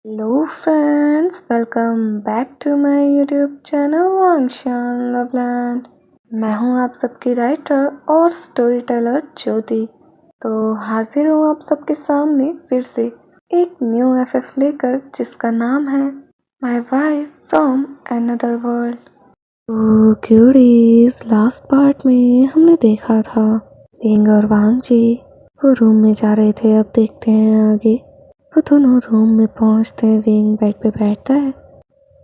Hello friends, welcome back to my YouTube channel वांगशान लवलैंड। मैं हूं आप सबकी राइटर और स्टोरी टेलर ज्योति। तो हाजिर हूं आप सबके सामने फिर से एक न्यू एफएफ लेकर जिसका नाम है my wife from another world. तो क्यूरीज, लास्ट पार्ट में हमने देखा था विंग और वांग जी वो रूम में जा रहे थे। अब देखते हैं आगे। वो दोनों रूम में पहुंचते हैं। विंग बेड पे बैठता है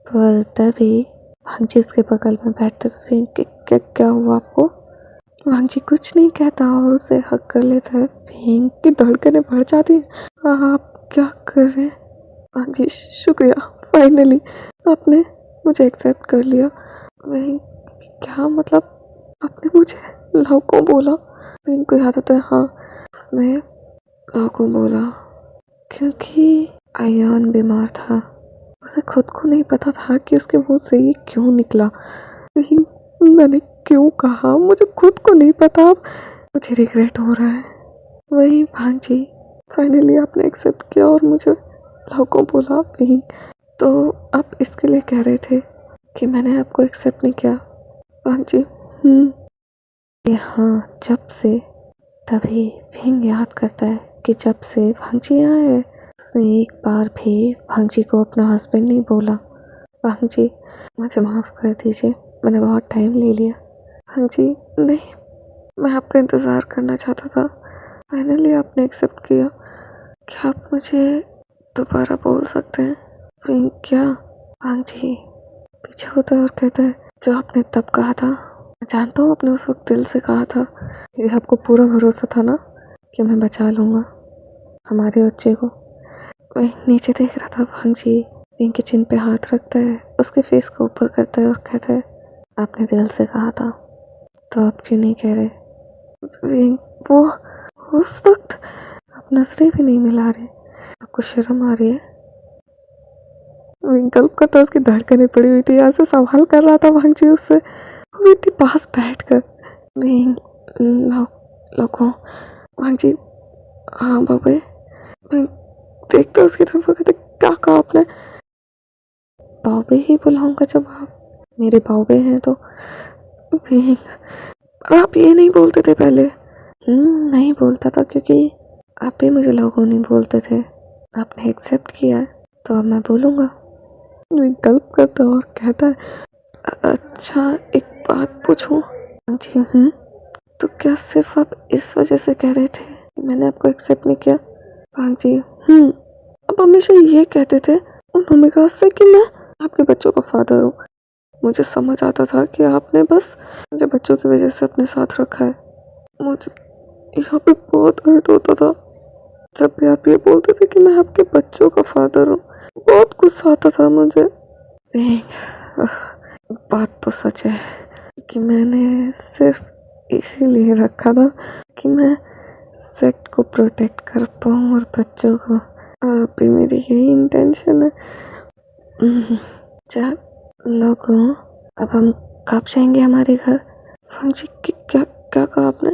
पर तभी वांग जी उसके बगल में बैठते। विंग क्या हुआ आपको? वांग जी कुछ नहीं कहता और उसे हक कर लेता है। विंग की धड़कनें बढ़ जाती हैं। आप क्या कर रहे हैं? वांग जी शुक्रिया, फाइनली आपने मुझे एक्सेप्ट कर लिया। विंग क्या मतलब? आपने मुझे लव को बोला? विंग को याद आता है, हाँ उसने लव को बोला क्योंकि आयान बीमार था। उसे खुद को नहीं पता था कि उसके मुंह से ये क्यों निकला। लेकिन मैंने क्यों कहा मुझे खुद को नहीं पता। अब मुझे रिग्रेट हो रहा है। वही वांग जी, फाइनली आपने एक्सेप्ट किया और मुझे लव को बोला। वही तो आप इसके लिए कह रहे थे कि मैंने आपको एक्सेप्ट नहीं किया? वांग जी हाँ, जब से तभी विंग याद करता है कि जब से वांग जी यहाँ है उसने एक बार भी वांग जी को अपना हस्बैंड नहीं बोला। वांग जी मुझे माफ़ कर दीजिए, मैंने बहुत टाइम ले लिया। वांग जी नहीं, मैं आपका इंतज़ार करना चाहता था। फाइनली आपने एक्सेप्ट किया। क्या आप मुझे दोबारा बोल सकते हैं? विंग क्या? वांग जी पीछे होता है और कहता है, जो आपने तब कहा था, मैं जानता हूँ आपने उस वक्त दिल से कहा था। ये आपको पूरा भरोसा था ना कि मैं बचा लूँगा हमारे बच्चे को। वही नीचे देख रहा था। वांग जी विंग के चिन पे हाथ रखता है, उसके फेस को ऊपर करता है और कहता है, आपने दिल से कहा था तो आप क्यों नहीं कह रहे? विंग वो उस वक्त आप नजरें भी नहीं मिला रहे, आपको शर्म आ रही है? विंग गल्प करता, उसकी धड़कनें पड़ी हुई थी। ऐसे सवाल कर रहा था वांग जी उससे, वो इतनी पास बैठ कर। विंग लोगों वांग जी हाँ बाबे। विंग देखते उसकी तरफ, कहते क्या कहा आपने? बाबे ही बुलाऊंगा जब आप मेरे बाबे हैं तो। विंग आप ये नहीं बोलते थे पहले? नहीं बोलता था क्योंकि आप भी मुझे लोगों नहीं बोलते थे। आपने एक्सेप्ट किया है तो अब मैं बोलूँगा। विंग गल्प करता और कहता है, अच्छा एक बात पूछूं? जी तो क्या सिर्फ आप इस वजह से कह रहे थे कि मैंने आपको एक्सेप्ट नहीं किया? हाँ जी आप हमेशा ये कहते थे उन ओमेगा से कि मैं आपके बच्चों का फादर हूँ। मुझे समझ आता था कि आपने बस मुझे बच्चों की वजह से अपने साथ रखा है। मुझे यहाँ पे बहुत हर्ट होता था जब भी आप ये बोलते थे कि मैं आपके बच्चों का फादर हूँ। बहुत गुस्सा आता था मुझे। बात तो सच है कि मैंने सिर्फ इसीलिए रखा था कि मैं सेक्ट को प्रोटेक्ट कर पाऊँ और बच्चों को। और अभी मेरी यही इंटेंशन है। क्या लोगों, अब हम कब जाएंगे हमारे घर? फंक्शन क्या क्या कहा आपने?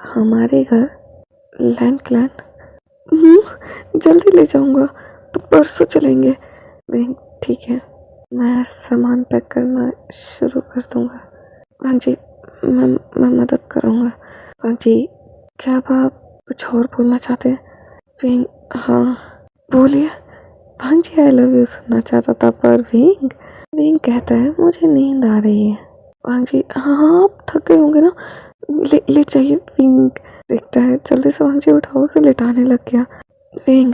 हमारे घर लैंड क्लैन? जल्दी ले जाऊंगा, तो परसों चलेंगे। ठीक है, मैं सामान पैक करना शुरू कर दूंगा। हाँ जी मैं मदद करूंगा। हाँ जी क्या आप कुछ और बोलना चाहते हैं? विंग हाँ बोलिए। हाँ जी आई लव यू सुनना चाहता था पर विंग विंग कहता है मुझे नींद आ रही है। हाँ जी हाँ आप थक गए होंगे ना, लेट जाइए। विंग देखता है, जल्दी से हाँ जी उठाओ, उसे लेटाने लग गया। विंग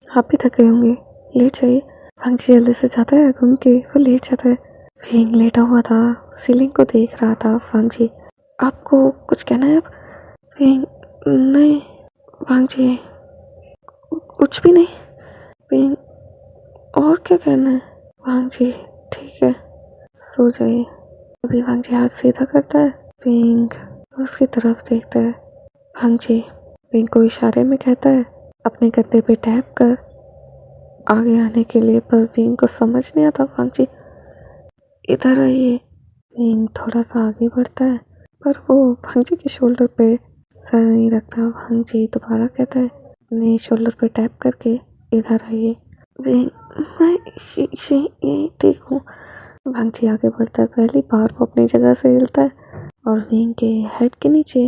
आप भी थक गए होंगे, लेट जाइए। हाँ जी जल्दी से जाता है, घूम के वो लेट जाता है। विंग लेटा हुआ था, सीलिंग को देख रहा था। वांग जी आपको कुछ कहना है? अब विंग नहीं। वांग जी कुछ भी नहीं। विंग और क्या कहना है? वांग जी ठीक है सो जाइए। अभी वांग जी हाथ सीधा करता है। विंग उसकी तरफ देखता है। वांग जी विंग को इशारे में कहता है अपने कंधे पे टैप कर आगे आने के लिए, पर विंग को समझ नहीं आता। वांग जी इधर आइए। विंग थोड़ा सा आगे बढ़ता है पर वो वांग जी के शोल्डर पे सर नहीं रखता। वांग जी दोबारा कहता है अपने शोल्डर पे टैप करके इधर आइए। विंग मैं यही ठीक हूँ। भांजी आगे बढ़ता है। पहली बार वो अपनी जगह से हिलता है और विंग के हेड के नीचे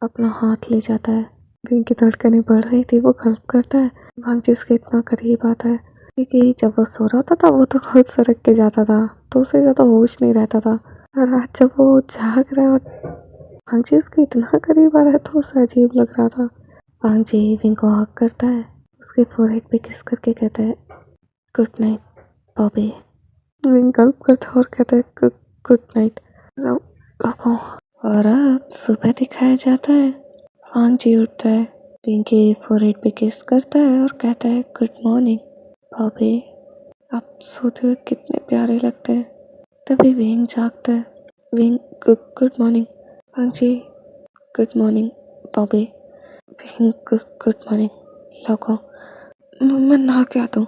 अपना हाथ ले जाता है। विंग की धड़कनें बढ़ रही थी, वो गल्प करता है। भांजी उसके इतना करीब आता है क्योंकि जब वो सो रहा होता था वो तो खुद सरक के जाता था, तो उसे ज़्यादा होश नहीं रहता था। और आज जब वो जाग रहा है और भांजी उसके इतना करीब आ रहा है तो उसे अजीब लग रहा था। भांजी विंग को हक करता है, उसके फोरहेड पे किस करके कहता है गुड नाइट बॉबी। विंग गल्प करता है और कहता है गुड नाइट लोगों। और अब सुबह दिखाया जाता है। भांजी उठता है, विंग के फोरहेड पे किस करता है और कहता है गुड मॉर्निंग बॉबी, आप सोते हुए कितने प्यारे लगते हैं। तभी विंग जागता है। विंग गुड मॉर्निंग भांजी, good morning Bobby. Wing good morning लोगों। मैं नहा के आता हूँ।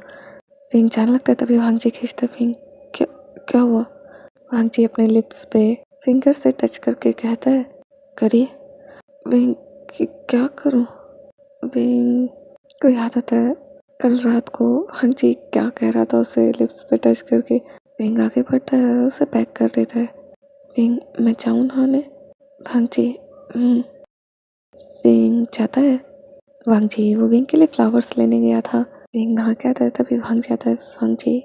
विंग जाने लगता है, तभी भांजी खींचता है। विंग क्या क्या हुआ? भांजी अपने लिप्स पे फिंगर से टच करके कहता है करिए। विंग क्या करूँ? विंग को याद आता है कल रात को भांजी क्या कह रहा था उसे लिप्स पे टच करके। विंग आगे बढ़ता है, उसे पैक कर देता है। विंग मैं जाऊँ नहाने? भांजी विंग जाता है। भांजी वो विंग के लिए फ्लावर्स लेने गया था। विंग नहा के आता है, तभी भांग जाता है। भांजी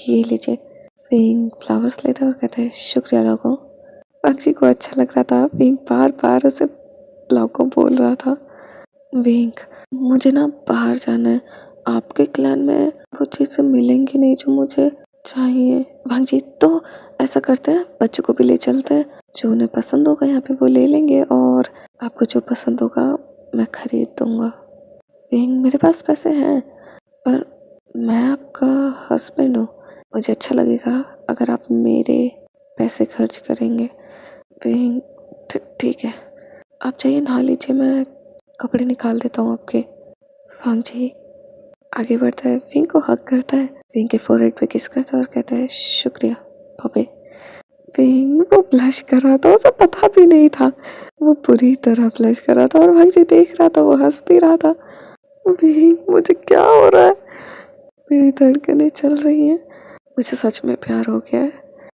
ये लीजिए। विंग फ्लावर्स लेता है और कहता है शुक्रिया लोगों। भांजी को अच्छा लग रहा था। विंग बार बार उसे लोगों बोल रहा था। विंग मुझे ना बाहर जाना है, आपके क्लैन में वो चीज़ें मिलेंगी नहीं जो मुझे चाहिए। भांजी तो ऐसा करते हैं बच्चों को भी ले चलते हैं, जो उन्हें पसंद होगा यहाँ पे वो ले लेंगे और आपको जो पसंद होगा मैं खरीद दूंगा। विंग मेरे पास पैसे हैं पर मैं आपका हस्बैंड हूँ, मुझे अच्छा लगेगा अगर आप मेरे पैसे खर्च करेंगे। विंग ठीक है, आप जाइए नहा लीजिए, मैं कपड़े निकाल देता हूँ आपके। भांजी आगे बढ़ता है, विंग को हक करता है, विंग के फोरहेड पे किस करता है और कहता है शुक्रिया बॉबी। विंग वो ब्लश कर रहा था, उसे पता भी नहीं था, वो पूरी तरह ब्लश कर रहा था और भांजी देख रहा था, वो हंस भी रहा था। विंग मुझे क्या हो रहा है? मेरी धड़कनें चल रही हैं, मुझे सच में प्यार हो गया है।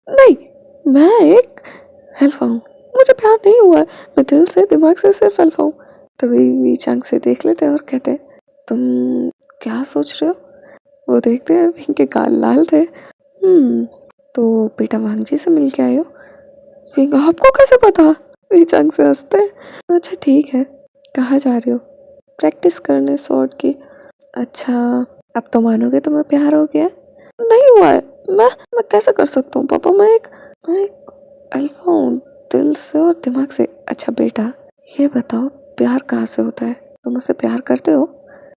नहीं, मैं एक अल्फा हूँ, मुझे प्यार नहीं हुआ है, मैं दिल से दिमाग से सिर्फ अल्फा हूँ। तभी वीच आंख से देख लेते हैं और कहते हैं तुम क्या सोच रहे हो? वो देखते हैं विंग के गाल लाल थे। तो बेटा भांजी से मिल के आए हो? विंग आपको कैसे पता? वीच आंख से हंसते हैं। अच्छा ठीक है, कहाँ जा रहे हो? प्रैक्टिस करने स्वॉर्ड की। अच्छा अब तो मानोगे तुम्हें प्यार हो गया? नहीं हुआ है, मैं कैसे कर सकता हूँ पापा, मैं एक अल्फा हूँ दिल से और दिमाग से। अच्छा बेटा ये बताओ प्यार कहाँ से होता है, तुम मुझसे प्यार करते हो?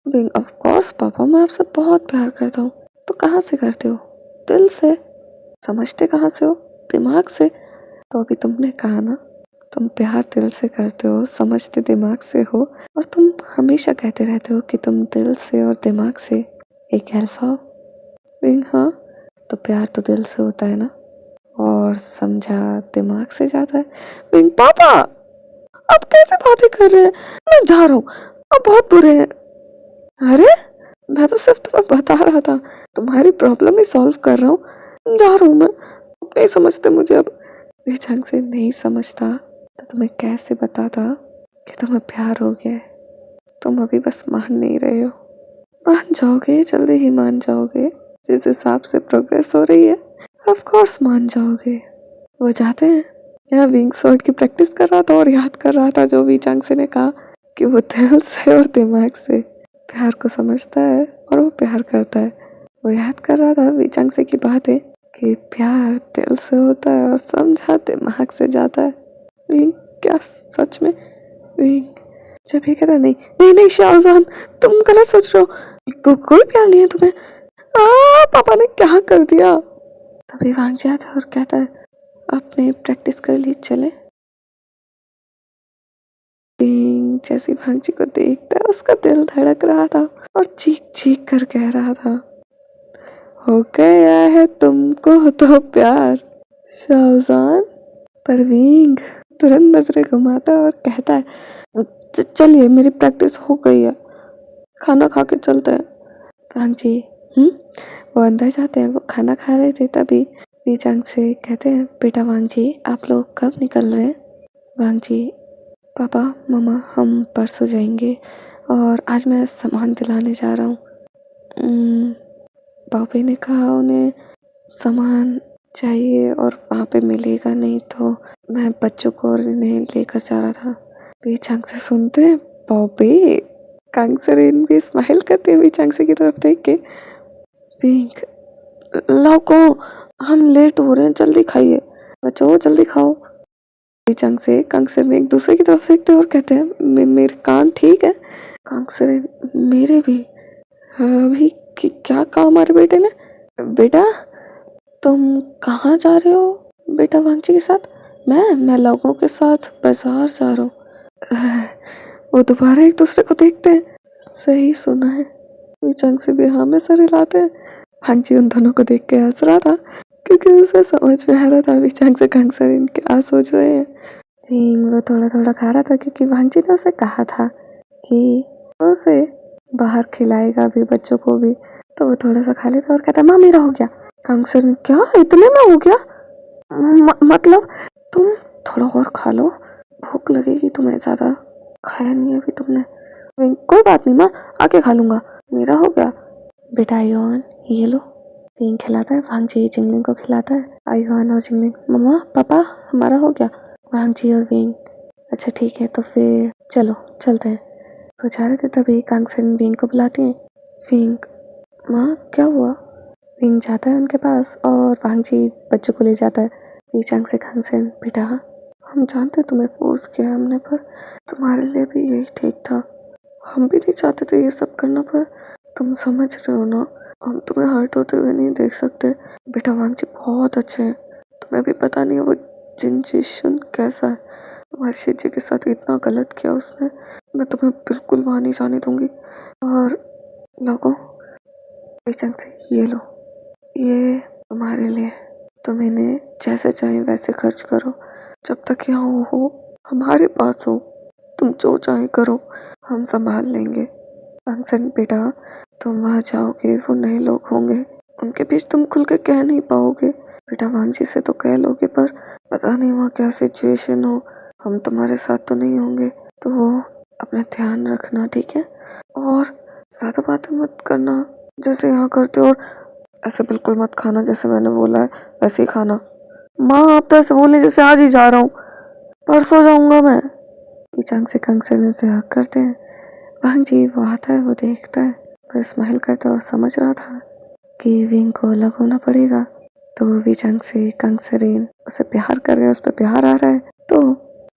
विंग ऑफ कोर्स पापा, मैं आपसे बहुत प्यार करता हूँ। तो कहाँ से करते हो? दिल से। समझते कहाँ से हो? दिमाग से। तो अभी तुमने कहा ना तुम प्यार दिल से करते हो, समझते दिमाग से हो, और तुम हमेशा कहते रहते हो कि तुम दिल से और दिमाग से एक अल्फा हो। विंग हाँ, तो प्यार तो दिल से होता है ना, और समझा दिमाग से जाता है। विंग पापा आप कैसे बातें कर रहे हैं? मैं जा रहा हूँ, आप बहुत बुरे हैं। अरे मैं तो सिर्फ तुम्हें बता रहा था, तुम्हारी प्रॉब्लम ही सॉल्व कर रहा हूँ, जा रहा हूँ मैं, नहीं समझते मुझे अब। ढंग से नहीं समझता तो तुम्हें कैसे बताता कि तुम्हें प्यार हो गया है? तुम अभी बस मान नहीं रहे हो। मान जाओगे, जल्दी ही मान जाओगे, जिस हिसाब से प्रोग्रेस हो रही है ऑफ कोर्स मान जाओगे। वो जाते हैं। यहाँ विंग शॉट की प्रैक्टिस कर रहा था और याद कर रहा था जो वीचांग से ने कहा कि वो दिल से और दिमाग से प्यार को समझता है और वो प्यार करता है। वो याद कर रहा था वीचांग से की बात है कि प्यार दिल से होता है और समझा दिमाग से जाता है। विंग क्या सच में? विंग जब ये कहता नहीं नहीं नहीं शाहजहान तुम गलत सोच रहे हो, कोई प्यार नहीं है तुम्हें, पापा ने क्या कर दिया? तभी भाग जाता है और कहता है आपने प्रैक्टिस कर ली, चले। जैसी भांजी को देखता है उसका दिल धड़क रहा था और चीख चीख कर कह रहा था हो गया है तुमको तो प्यार शाहजहान। परवीन तुरंत नजरें घुमाता है और कहता है चलिए मेरी प्रैक्टिस हो गई है, खाना खा के चलते हैं। भांजी वो अंदर जाते हैं, वो खाना खा रहे थे तभी वीचांग से कहते हैं, बेटा वांग जी आप लोग कब निकल रहे हैं? वांग जी, पापा मम्मा हम परसों जाएंगे और आज मैं सामान दिलाने जा रहा हूँ। पापा ने कहा उन्हें सामान चाहिए और वहाँ पे मिलेगा नहीं, तो मैं बच्चों को और इन्हें लेकर जा रहा था। वीचांग से सुनते हैं बॉबी। कांगसरेन भी स्माइल करते हैं वीचांग से की तरफ देख के। पिंक, लाओ को हम लेट हो रहे हैं, जल्दी खाइए बच्चों, जल्दी खाओ। वीचांग से कांगसरेन एक दूसरे की तरफ देखते हैं और कहते हैं, मेरे कान ठीक है? कांगसरेन, मेरे भी। अभी क्या कहा हमारे बेटे ने? बेटा तुम कहाँ जा रहे हो बेटा वांगची के साथ? मैं लोगों के साथ बाजार जा रहा हूँ। वो दोबारा एक दूसरे को देखते हैं। सही सुना है। वीचांग से भी हाँ में सर हिलाते हैं। वांगची उन दोनों को देख के हंस रहा था क्योंकि उसे समझ में आ रहा था वीचांग से कांगसरेन क्या सोच रहे हैं। वो थोड़ा थोड़ा खा रहा था क्योंकि वांगची ने उसे कहा था कि उसे बाहर खिलाएगा भी बच्चों को भी, तो वो थोड़ा सा खा लेता और कहता माँ मेरा हो गया। कांगसरेन, क्या इतने में हो गया? मतलब तुम थोड़ा और खा लो, भूख लगेगी तुम्हें, ज्यादा खाया नहीं अभी तुमने। कोई बात नहीं माँ, आके खा लूंगा, मेरा हो गया। बेटा आयुआन ये लो। पिंग खिलाता है, वांगची जिंगलिंग को खिलाता है। आयुआन और जिंगलिंग, मम्मा पापा हमारा हो गया। वांगची और विंग, अच्छा ठीक है तो फिर चलो चलते हैं। तो जा रहे थे तभी कांगसरेन विंग को बुलाती हैं। विंग, माँ क्या हुआ? विंग जाता है उनके पास और वांगची बच्चों को ले जाता है। वीचांग से कांगसरेन, बेटा हम जानते तुम्हें फोर्स किया हमने, पर तुम्हारे लिए भी यही ठीक था। हम भी नहीं चाहते थे ये सब करना, पर तुम समझ रहे हो ना, हम तुम्हें हर्ट होते हुए नहीं देख सकते। बेटा वांगची बहुत अच्छे हैं, तुम्हें भी पता नहीं है वो जिनजिशुन कैसा है। हमारे शिजी के साथ इतना गलत किया उसने, मैं तुम्हें बिल्कुल वहाँ नहीं जाने दूंगी। और लोगों, वीचांग से ये लो, ये तुम्हारे लिए, तुम इन्हें जैसे चाहे वैसे खर्च करो, जब तक यहाँ हो हमारे पास हो, तुम जो चाहे करो, हम संभाल लेंगे। कांगसरेन, बेटा तुम वहाँ जाओगे, वो नए लोग होंगे, उनके बीच तुम खुल के कह नहीं पाओगे। बेटा वांगची से तो कह लोगे, पर पता नहीं वहाँ क्या सिचुएशन हो, हम तुम्हारे साथ तो नहीं होंगे, तो अपना ध्यान रखना ठीक है, और ज़्यादा बातें मत करना जैसे यहाँ करते हो, और ऐसे बिल्कुल मत खाना जैसे मैंने बोला है वैसे ही खाना। माँ आप तो ऐसे बोले जैसे आज ही जा रहा हूँ, परसों जाऊँगा मैं। वीचांग से कांगसरेन से हक करते हैं। वांगची वो आता है, वो देखता है, पर स्माइल करता है और समझ रहा था कि विंग को अलग होना पड़ेगा। तो वीचांग से कांगसरेन उसे प्यार कर रहे हैं, उस पर प्यार आ रहा है, तो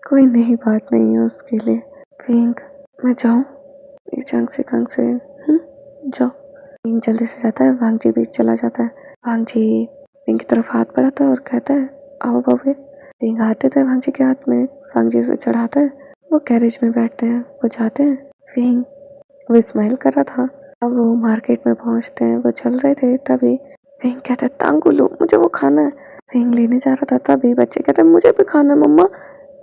कोई नई बात नहीं है उसके लिए। विंग, मैं जाऊँ? वीचांग से कांगसरेन, जाओ। विंग जल्दी से जाता है, वांगची भी चला जाता है। वांगची विंग की तरफ हाथ बढ़ाता है और कहता है, आओ बबे। विंग हाथ देता है वांगची के हाथ में, वांगची उसे चढ़ाता है, वो कैरेज में बैठते हैं, वो जाते हैं। विंग, वो स्माइल कर रहा था, अब वो मार्केट में पहुंचते हैं, वो चल रहे थे तभी विंग कहता है, तांगुलू मुझे वो खाना है। विंग लेने जा रहा था तभी बच्चे कहते हैं, मुझे भी खाना है मम्मा।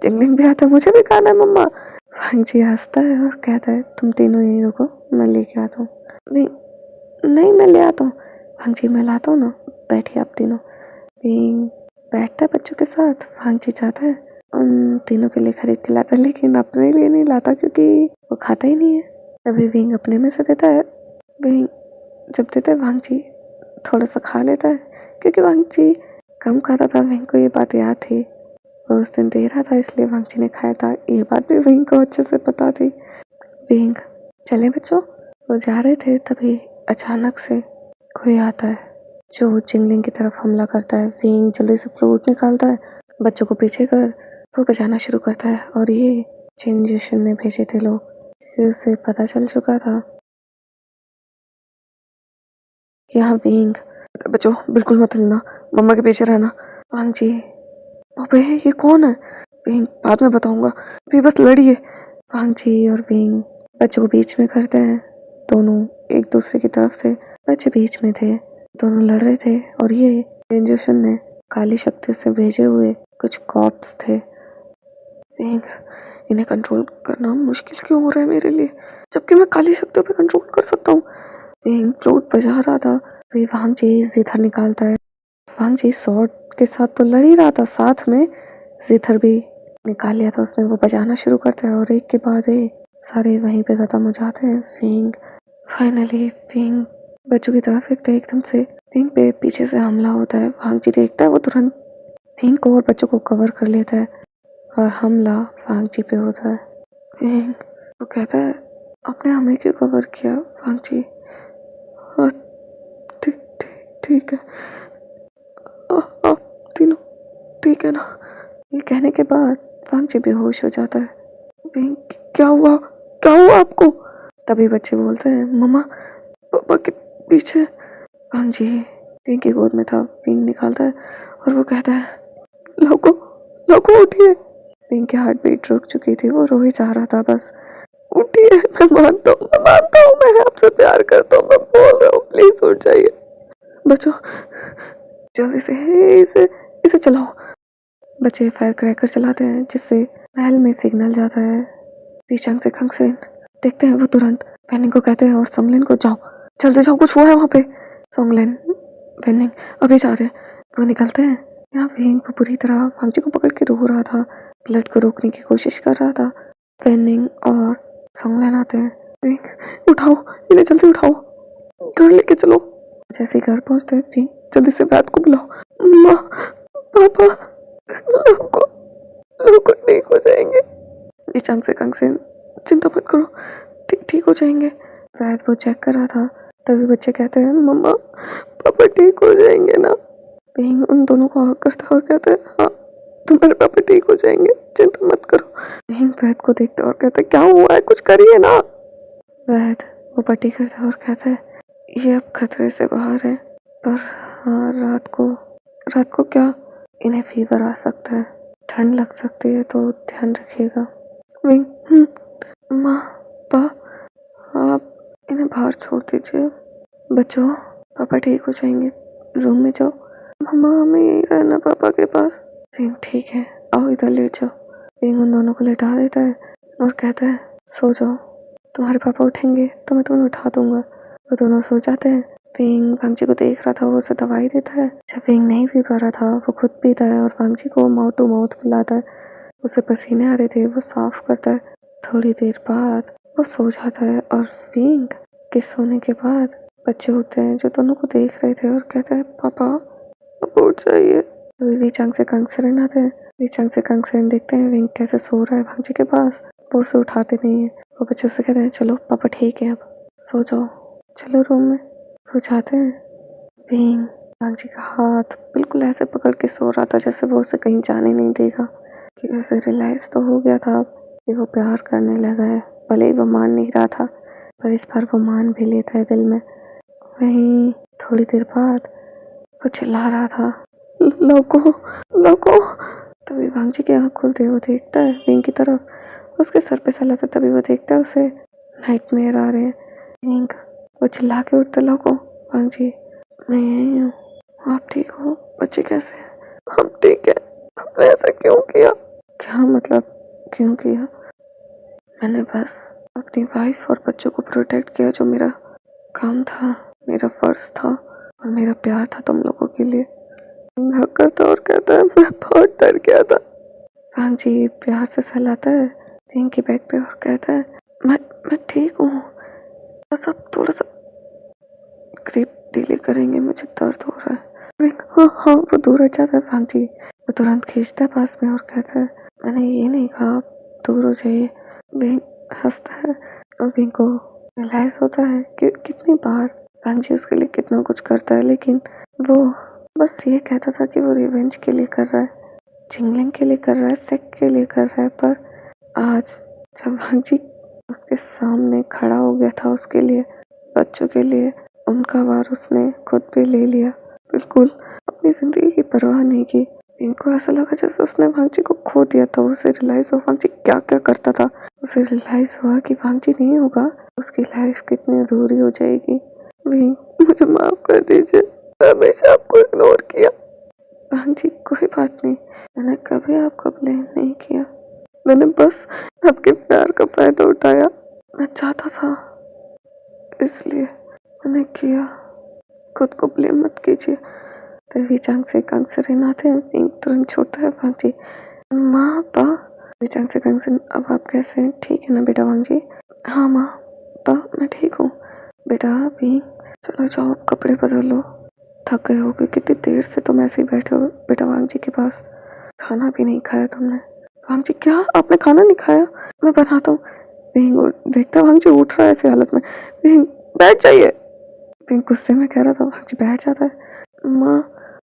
जिंगलिंग भी आता है, मुझे भी खाना है मम्मा। वांगची हंसता है और कहता है, तुम तीनों यहीं रुको, मैं लेके आता हूँ। विंग, नहीं मैं ले आता हूँ। वांगची, मैं लाता हूँ ना, बैठिए आप तीनों। विंग बैठता है बच्चों के साथ, वांगची जाता है उन तीनों के लिए खरीद के लाता है, लेकिन अपने लिए नहीं लाता क्योंकि वो खाता ही नहीं है। तभी विंग अपने में से देता है। विंग जब देता है वांगची थोड़ा सा खा लेता है, क्योंकि वांगची कम खाता था, विंग को ये बात याद थी, वो उस दिन दे रहा था इसलिए वांगची ने खाया था, ये बात भी विंग को अच्छे से पता थी। विंग, चले बच्चों। वो जा रहे थे तभी अचानक से कोई आता है जो जिंगलिंग की तरफ हमला करता है। विंग जल्दी से फ्लूट निकालता है, बच्चों को पीछे कर वो बजाना शुरू करता है, और ये जिनजिशुन ने भेजे थे लोग, फिर उसे पता चल चुका था। यहाँ विंग, बच्चों बिल्कुल मत हिलना, मम्मा के पीछे रहना। वांगची, अबे ये कौन है? विंग, बाद में बताऊंगा, अभी बस लड़िए। वांगची और विंग बच्चों को बीच में करते हैं, दोनों एक दूसरे की तरफ से, बच्चे बीच में थे, दोनों लड़ रहे थे, और ये जिनजिशुन ने काली शक्ति से भेजे हुए कुछ कॉप्स थे। विंग, इन्हें कंट्रोल करना मुश्किल क्यों हो रहा है मेरे लिए, जबकि मैं काली शक्तियों पे कंट्रोल कर सकता हूँ। विंग फ्लूट बजा रहा था, फिर भांजी जिधर निकालता है। भांजी स्वॉर्ड के साथ तो लड़ ही रहा था, साथ में जिधर भी निकाल लिया था उसने। वो बजाना शुरू करता है और एक के बाद एक सारे वहीं पे खत्म हो जाते हैं। फिंग फाइनली फिंग बच्चों की तरफ देखते एकदम से फिंग पे पीछे से हमला होता है। भांजी देखता है, वो तुरंत फिंग को और बच्चों को कवर कर लेता है और हमला भांजी पे होता है। फिंग वो कहता है आपने हमें क्यों कवर किया भांजी? हाँ ठीक ठीक ठीक है, आप तीनों ठीक है ना? ये कहने के बाद भांजी बेहोश हो जाता है। फिंग क्या हुआ, क्या हुआ आपको? तभी बच्चे बोलते हैं मम्मा पापा के पीछे। भांजी फिंग की गोद में था। फिंग निकालता है और वो कहता है लोगो लोगो उठिए। फिंग की हार्ट बीट रुक चुकी थी, वो रो ही जा रहा था बस। उठिए, मैं मानता हूँ मैं आपसे प्यार करता हूँ, मैं बोल रहा हूँ प्लीज उठ जाइए। बच्चों जल्दी से इसे इसे चलाओ। बच्चे फायर क्रैकर चलाते हैं जिससे महल में सिग्नल जाता है। रीशंग से खंगसेन देखते हैं, वो तुरंत वेनिंग को कहते हैं और सोंगलिन को जाओ जल्दी जाओ, कुछ हुआ है वहाँ पे। सोंगलिन वेनिंग अभी जा रहे हैं। वो निकलते हैं। यहाँ वेनिंग को पूरी तरह भांजी को पकड़ के रो रहा था, ब्लड को रोकने की कोशिश कर रहा था। वेनिंग और सोंगलिन आते हैं। वेनिंग उठाओ इन्हें, जल्दी उठाओ, घर लेके चलो। जैसे ही घर पहुँचते हैं फिर जल्दी से वैद को बुलाओ। माँ पापा लोग ठीक हो जाएंगे। रीशंग से खंगसेन चिंता मत करो, ठीक हो जाएंगे। वैद वो चेक कर रहा था। तभी बच्चे कहते हैं मम्मा पापा ठीक हो जाएंगे ना? पिंग उन दोनों को हक करता और कहता है हाँ तुम्हारे पापा ठीक हो जाएंगे, चिंता मत करो। पिंग वैद को देखता और कहता है क्या हुआ है, कुछ करिए ना। वैद वो पट्टी करता और कहता है ये अब खतरे से बाहर है, पर हाँ रात को क्या इन्हें फीवर आ सकता है, ठंड लग सकती है, तो ध्यान रखिएगा। विंग माँ पा आप इन्हें बाहर छोड़ दीजिए। बच्चों पापा ठीक हो जाएंगे, रूम में जाओ। मम्मा हमें यहीं रहना पापा के पास। फिर ठीक है आओ इधर लेट जाओ। फिर उन दोनों को लेटा देता है और कहता है सो जाओ, तुम्हारे पापा उठेंगे तो मैं तुम्हें उठा दूंगा। वो दोनों सो जाते हैं। फिंग भांजी को देख रहा था, वो उसे दवाई देता है। जब फिंग नहीं पी पा रहा था वो खुद पीता है और भांजी को माउथ टू माउथ पिलाता है। उसे पसीने आ रहे थे, वो साफ करता है। थोड़ी देर बाद वो सो जाता है और फिंग के सोने के बाद बच्चे उठते हैं जो दोनों को देख रहे थे और कहते हैं पापा अब उठ जाइए। रीशंग से खंगसेन आते हैं। रीशंग से खंगसेन देखते हैं विंग कैसे सो रहा है भांजी के पास, वो उसे उठाते नहीं है। वो बच्चों से कहते हैं चलो पापा ठीक है अब सो जाओ, चलो रूम में। वो जाते हैं। विंग भांजी का हाथ बिल्कुल ऐसे पकड़ के सो रहा था जैसे वो उसे कहीं जाने नहीं देगा, कि उसे रियलाइज तो हो गया था कि वो प्यार करने लगा है। भले ही वो मान नहीं रहा था पर इस बार वो मान भी लेता है दिल में। वहीं थोड़ी देर बाद वो चिल्ला रहा था लोगो लोगो। तभी भांजी की आँख खुलते वो देखता है विंग की तरफ, उसके सर पे सला था। तभी वो देखता है उसे नाइटमेयर आ रहे हैं। विंग वो चिल्ला के उठता लोगो भांजी मैं यही हूँ, आप ठीक हो? बच्चे कैसे हैं? हम ठीक है। आपने ऐसा क्यों किया? क्या मतलब क्यों किया? मैंने बस अपनी वाइफ और बच्चों को प्रोटेक्ट किया, जो मेरा काम था, मेरा फर्ज था और मेरा प्यार था तुम लोगों के लिए। हक करता और कहता है मैं बहुत डर गया था। भांजी प्यार से सहलाता है रिंग के बेड पे और कहता है मैं ठीक हूँ, बस अब थोड़ा सा ग्रिप डिले करेंगे, मुझे दर्द हो रहा है। हाँ वो दूर हट जाता है। भांजी वो तुरंत खींचता है पास में और कहता है मैंने ये नहीं कहा आप दूर हो जाइए। विंग हंसता है और विंग को रियलाइज होता है कि कितनी बार भांजी उसके लिए कितना कुछ करता है, लेकिन वो बस ये कहता था कि वो रिवेंज के लिए कर रहा है, चिंगलिंग के लिए कर रहा है, सेक के लिए कर रहा है। पर आज जब भांजी उसके सामने खड़ा हो गया था उसके लिए, बच्चों के लिए, उनका वार उसने खुद पे ले लिया, बिल्कुल अपनी जिंदगी की परवाह नहीं की। इनको ऐसा लगा जैसे उसने भांजी को खो दिया था। उसे रियलाइज हुआ भांजी क्या क्या करता था। उसे रियलाइज हुआ कि भांजी नहीं होगा उसकी लाइफ कितनी अधूरी हो जाएगी। मुझे माफ कर दीजिए, मैं हमेशा आपको इग्नोर किया। भांजी कोई बात नहीं, मैंने कभी आपको ब्लेम नहीं किया, मैंने बस आपके प्यार का फायदा उठाया। मैं चाहता था इसलिए मैंने किया, खुद को ब्लेम मत कीजिए। तभी चांग से कंग से रिनाते विंग तुरंत छूटता है। वांग जी, माँ पा। चांग से कंग से, अब आप कैसे हैं? ठीक है ना बेटा वांग जी? हाँ माँ पा, मैं ठीक हूँ। बेटा विंग, चलो जाओ कपड़े बदल लो, थक गए होगे, कितनी देर से तुम ऐसे ही बैठे हो बेटा वांग जी के पास। खाना भी नहीं खाया तुमने? वांग जी, क्या आपने खाना नहीं खाया? मैं बनाता हूँ। विंग देखता वांग जी उठ रहा है ऐसी हालत में। विंग, बैठ जाइए। विंग गुस्से में कह रहा था। वांग जी बैठ जाता है। माँ,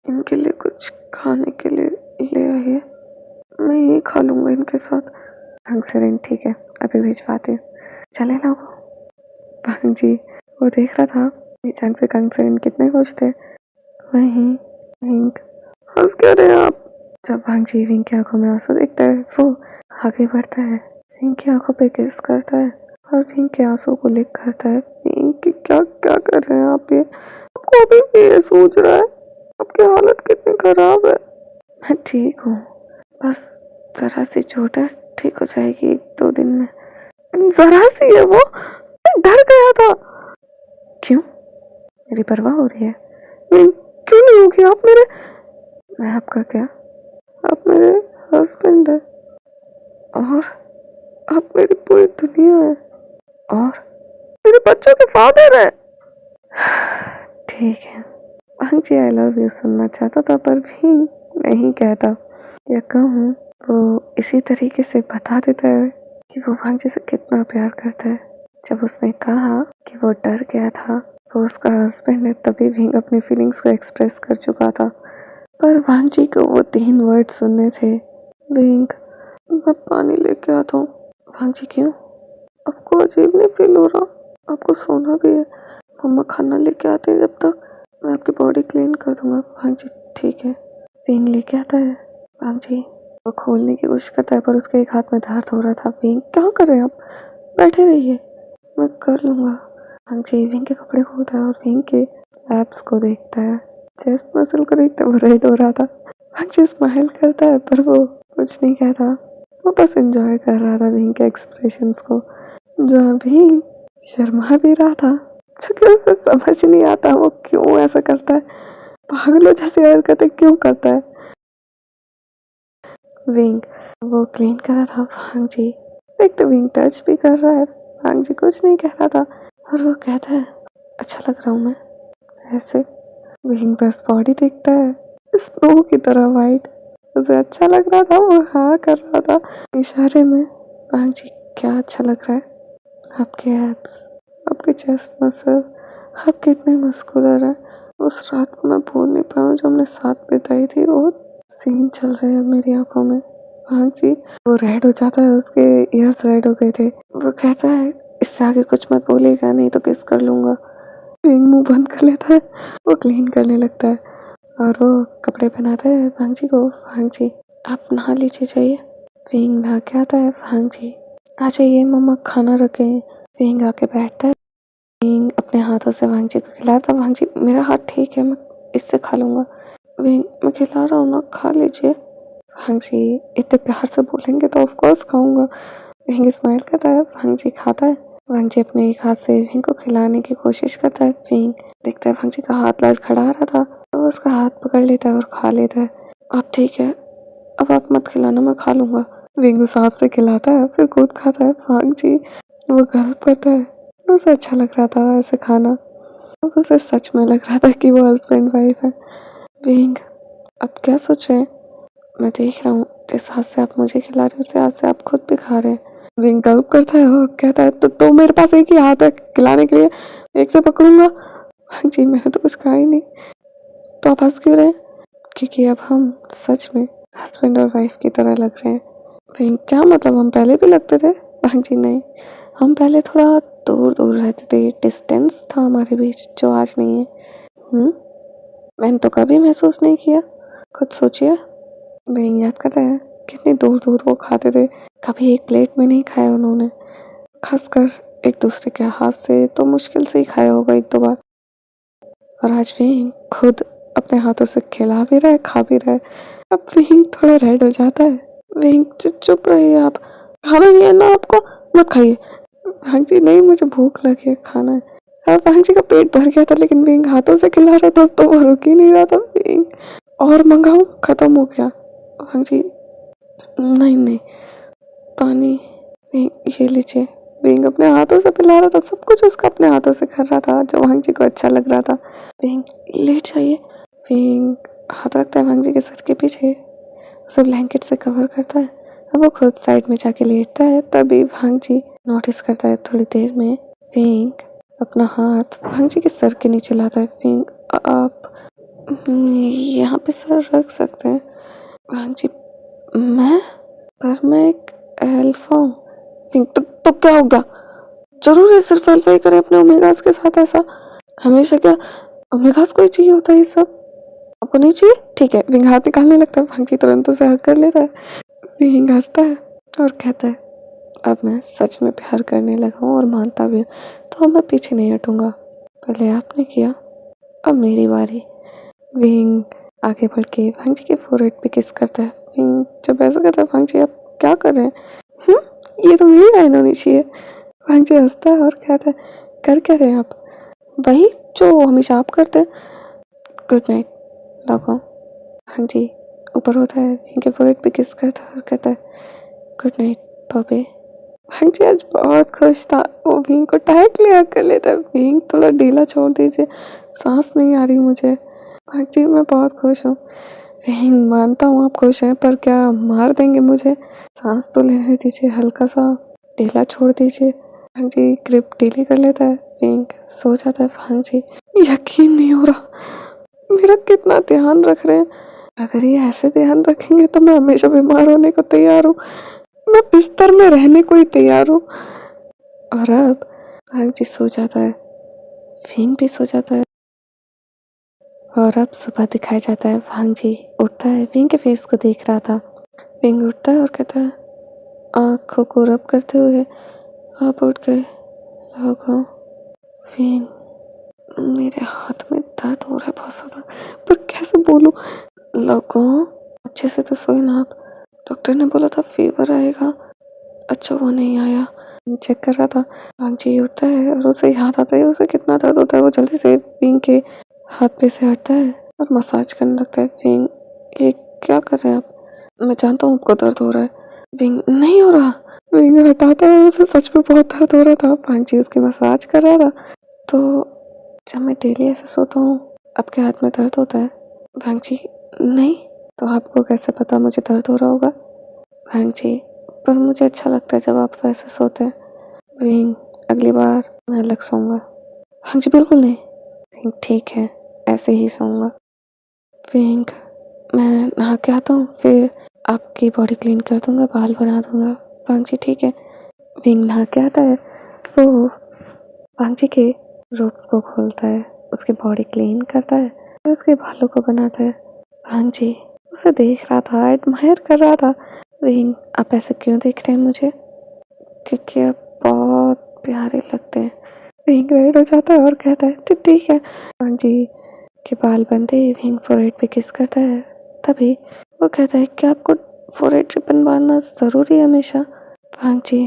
इनके लिए कुछ खाने के लिए ले आइए, मैं यही खा लूँगा इनके साथ। वांग सेरेन, ठीक है अभी भिजवाते हैं, चले लोग। वांग जी वो देख रहा था चांग से कंग सेरेन कितने खुश थे। वहीं विंग, हंस क्या रहे हैं आप? जब वांग जी विंग की आंखों में आंसू देखता है वो आगे बढ़ता है, विंग की आंखों पे किस करता है और विंग के आंसू को लिक करता है। विंग की क्या क्या कर रहे हैं आप? ये आपको अभी भी ये सोच रहा है? आपकी हालत कितनी खराब है। मैं ठीक हूँ, बस जरा सी चोट है, ठीक हो जाएगी 1-2 दिन में। जरा सी है वो? मैं डर गया था। क्यों? मेरी परवाह हो रही है? नहीं, क्यों नहीं होगी? आप मेरे, मैं आपका क्या? आप मेरे हस्बैंड है और आप मेरी पूरी दुनिया है और मेरे बच्चों के फादर है। ठीक है वांग जी, आई लव यू सुनना चाहता था पर भी नहीं कहता। या कहूँ वो इसी तरीके से बता देता है कि वो वांग जी से कितना प्यार करता है। जब उसने कहा कि वो डर गया था, वो उसका हस्बैंड है, तभी विंग अपनी फीलिंग्स को एक्सप्रेस कर चुका था। पर वांग जी को वो 3 वर्ड सुनने थे। विंग, मैं पानी लेके आता हूँ। वांग जी, क्यों? आपको अजीब नहीं फील हो रहा? आपको सोना भी है, मम्मा खाना लेके आते हैं, जब तक मैं आपकी बॉडी क्लीन कर दूंगा। वांग जी, ठीक है। विंग लेके आता है। वांग जी वो खोलने की कोशिश करता है पर उसके एक हाथ में दर्द हो रहा था। विंग, क्या कर रहे हैं आप? बैठे रहिए, मैं कर लूँगा। वांग जी विंग के कपड़े खोलता है और विंग के एब्स को देखता है, चेस्ट मसल को देखता है, वो रेड हो रहा था। वांग जी स्माइल करता है पर वो कुछ नहीं कहता, वो बस एंजॉय कर रहा था विंग के एक्सप्रेशंस को, जहाँ विंग शर्मा भी रहा था क्योंकि उसे समझ नहीं आता वो क्यों ऐसा करता है, पागलों जैसी हरकतें क्यों करता है। विंग वो क्लीन कर रहा था, वांग जी एक तो विंग टच भी कर रहा है। वांग जी कुछ नहीं कह रहा था और वो कहता है, अच्छा लग रहा हूँ मैं ऐसे? विंग बस बॉडी देखता है, स्नो की तरह वाइट, उसे अच्छा लग रहा था, वो हाँ कर रहा था इशारे में। वांग जी, क्या अच्छा लग रहा है? आपके एब्स, आपके चेस्ट मसल, आप कितने मस्कुलर हैं। उस रात को मैं भूल नहीं पाया जो हमने साथ बिताई थी, वो सीन चल रहे हैं मेरी आंखों में। वांग जी वो रेड हो जाता है, उसके ईयर्स रेड हो गए थे। वो कहता है, इससे आगे कुछ मत बोलेगा नहीं तो किस कर लूंगा। विंग मुंह बंद कर लेता है, वो क्लीन करने लगता है और वो कपड़े पहनाता है वांग जी को। वांग जी, आप नहा लीजिए जाइए। विंग नहा के आता है। वांग जी, आ जाइए मम्मा खाना रखे। विंग आके बैठता है। विंग अपने हाथों से वांग जी को खिलाता। वांग जी, मेरा हाथ ठीक है, मैं इससे खा लूंगा। विंग, मैं खिला रहा हूँ ना, खा लीजिए। वांग जी इतने प्यार से बोलेंगे तो ऑफ कोर्स खाऊंगा। विंग स्माइल करता है, वांग जी खाता है। वांग जी अपने एक हाथ से विंग को खिलाने की कोशिश करता है। विंग देखता है वांग जी का हाथ लड़खड़ा रहा था तो उसका हाथ पकड़ लेता है और खा लेता है। अब ठीक है, अब आप मत खिलाना, मैं खा लूंगा। विंग उस हाथ से खिलाता है फिर खुद खाता है। वांग जी वो गल्प करता है, उसे अच्छा लग रहा था ऐसे खाना, अब उसे सच में लग रहा था कि वो हस्बैंड वाइफ है। विंग, अब क्या सोच रहे हैं? मैं देख रहा हूँ जिस हाथ से आप मुझे खिला रहे हो उसी हाथ से आप खुद भी खा रहे हैं। विंग गल्प करता है और कहता है, तो मेरे पास एक ही हाथ है खिलाने के लिए, एक से पकड़ूंगा। वांग जी, मैंने तो कुछ कहा ही नहीं, तो आप हंस क्यों रहे हैं? क्योंकि अब हम सच में हस्बैंड और वाइफ की तरह लग रहे हैं। विंग, क्या मतलब, हम पहले भी लगते थे? वांग जी, नहीं, हम पहले थोड़ा दूर दूर रहते थे, डिस्टेंस था हमारे बीच जो आज नहीं है। मैंने तो कभी महसूस नहीं किया, खुद सोचिए। विंग याद करता है कितनी दूर दूर वो खाते थे, कभी एक प्लेट में नहीं खाया उन्होंने, खासकर एक दूसरे के हाथ से तो मुश्किल से ही खाया होगा 1-2 बार। और आज विंग खुद अपने हाथों से खिला भी रहा है, खा भी रहा है। अब विंग थोड़ा रेड हो जाता है। विंग, चुप रहिए आप, खाना नहीं है ना आपको, मत खाइए। हाँ जी, नहीं मुझे भूख लगी है, खाना है। हाँ, भांजी का पेट भर गया था लेकिन विंग हाथों से खिला रहा था तो वो रुक ही नहीं रहा था। विंग और मंगाऊं, खत्म हो गया। भांजी नहीं नहीं, पानी। विंग ये लीजिए। विंग अपने हाथों से पिला रहा था, सब कुछ उसका अपने हाथों से कर रहा था जो भांजी को अच्छा लग रहा था। विंग लेट जाइए। विंग हाथ रखता है भांजी के सर के पीछे, उसे ब्लैंकेट से कवर करता है। अब वो खुद साइड में जाके लेटता है। तभी भांजी नोटिस करता है थोड़ी देर में विंग अपना हाथ भांजी के सर के नीचे लाता है। विंग आप यहाँ पे सर रख सकते हैं। भांजी मैं पर मैं एक एल्फ हूँ। विंग तो क्या हो गया? जरूर है सिर्फ एल्फा ही करे अपने ओमेगास के साथ ऐसा? हमेशा क्या ओमेगास को ही चाहिए होता है ये सब? आपको नहीं चाहिए? ठीक है। विंग हाथ निकालने लगता है, भांजी तुरंत उसे हक कर लेता है। विंग हंसता है और कहता है अब मैं सच में प्यार करने लगा हूँ और मानता भी हूँ, तो मैं पीछे नहीं हटूंगा। पहले आपने किया, अब मेरी बारी। विंग आगे बढ़ के भांजी के फोरहेड पे किस करता है। विंग जब ऐसा कहता है भांजी आप क्या कर रहे हैं? ये तो मेरी लाइन होनी चाहिए। भांजी हंसता है और कहता है कर क्या रहे हैं आप? वही जो हमेशा आप करते हैं। Good night, log. भांजी ऊपर होता है, विंग के फोरहेड पे किस करता है और कहता है गुड नाइट बॉबी। भांजी आज बहुत खुश था, वो विंग को टाइटली हग कर लेता है। विंग थोड़ा ढीला छोड़ दीजिए, सांस नहीं आ रही मुझे। भांजी मैं बहुत खुश हूँ। विंग मानता हूँ आप खुश हैं, पर क्या मार देंगे मुझे? सांस तो लेने दीजिए, हल्का सा ढीला छोड़ दीजिए। भांजी ग्रिप ढीली कर लेता है। विंग सो जाता है। भांजी यकीन नहीं हो रहा मेरा कितना ध्यान रख रहे हैं। अगर ये ऐसे ध्यान रखेंगे तो मैं हमेशा बीमार होने को तैयार हूँ, मैं बिस्तर में रहने को ही तैयार हूँ। और अब भांजी सो जाता है, विंग भी सो जाता है। और अब सुबह दिखाया जाता है। भांजी उठता है, विंग के फेस को देख रहा था। विंग उठता है और कहता है आंखों को रब करते हुए आप उठ गए लोगों। विंग मेरे हाथ में दर्द हो रहा है बहुत ज़्यादा, पर कैसे बोलूं? लोगों अच्छे से तो सोए ना आप? डॉक्टर ने बोला था फीवर आएगा। अच्छा वो नहीं आया, चेक कर रहा था। भांजी उठता है और उसे याद आता है उसे कितना दर्द होता है। वो जल्दी से विंग के हाथ पे से हटता है और मसाज करने लगता है। विंग ये क्या कर रहे हैं आप? मैं जानता हूँ आपको दर्द हो रहा है। विंग नहीं हो रहा। विंग हटाता है, उसे सच में बहुत दर्द हो रहा था। भांजी उसकी मसाज कर रहा था। तो जब मैं डेली ऐसे सोता हूँ आपके हाथ में दर्द होता है? भांजी नहीं। तो आपको कैसे पता मुझे दर्द हो रहा होगा? भांजी पर मुझे अच्छा लगता है जब आप वैसे सोते हैं। विंग अगली बार मैं अलग सोऊंगा। भांजी बिल्कुल नहीं। विंग ठीक है, ऐसे ही सोऊंगा। विंग मैं नहा के आता हूँ, फिर आपकी बॉडी क्लीन कर दूंगा, बाल बना दूंगा। भांजी ठीक है। विंग नहा के आता है, वो भांजी के रोब्स को खोलता है, उसकी बॉडी क्लीन करता है, फिर उसके बालों को बनाता है। भांजी उसे देख रहा था, एडमायर कर रहा था। विंग आप ऐसे क्यों देख रहे हैं मुझे? क्योंकि आप बहुत प्यारे लगते हैं। विंग रेड हो जाता है और कहता है ठीक है। भांजी के बाल बनते ही विंग फोरहेड पे किस करता है। तभी वो कहता है कि आपको फोरहेड रिबन बांधना ज़रूरी है हमेशा? भांजी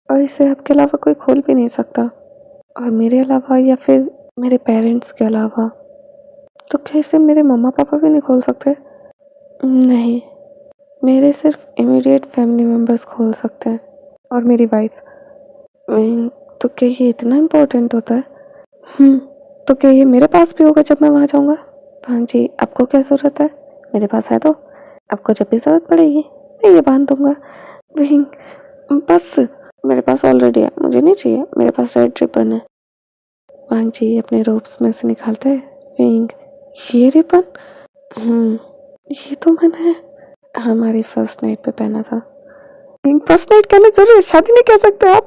और इसे आपके अलावा कोई खोल भी नहीं सकता, और मेरे अलावा या फिर मेरे पेरेंट्स के अलावा। तो क्या इसे मेरे मम्मा पापा भी नहीं खोल सकते? नहीं, मेरे सिर्फ इमीडिएट फैमिली मेम्बर्स खोल सकते हैं और मेरी वाइफ। तो क्या ये इतना इम्पोर्टेंट होता है? तो क्या ये मेरे पास भी होगा जब मैं वहाँ जाऊँगा? भांजी आपको क्या ज़रूरत है? मेरे पास है तो आपको जब भी ज़रूरत पड़ेगी मैं ये बांध दूंगा। विंग बस मेरे पास ऑलरेडी है, मुझे नहीं चाहिए, मेरे पास रेड रिबन है। भांजी अपने रोब्स में से निकालता है। विंग ये रिबन? ये तो मैंने हमारी फर्स्ट नाइट पे पहना था। विंग फर्स्ट नाइट कहना जरूरी है, शादी नहीं कह सकते आप?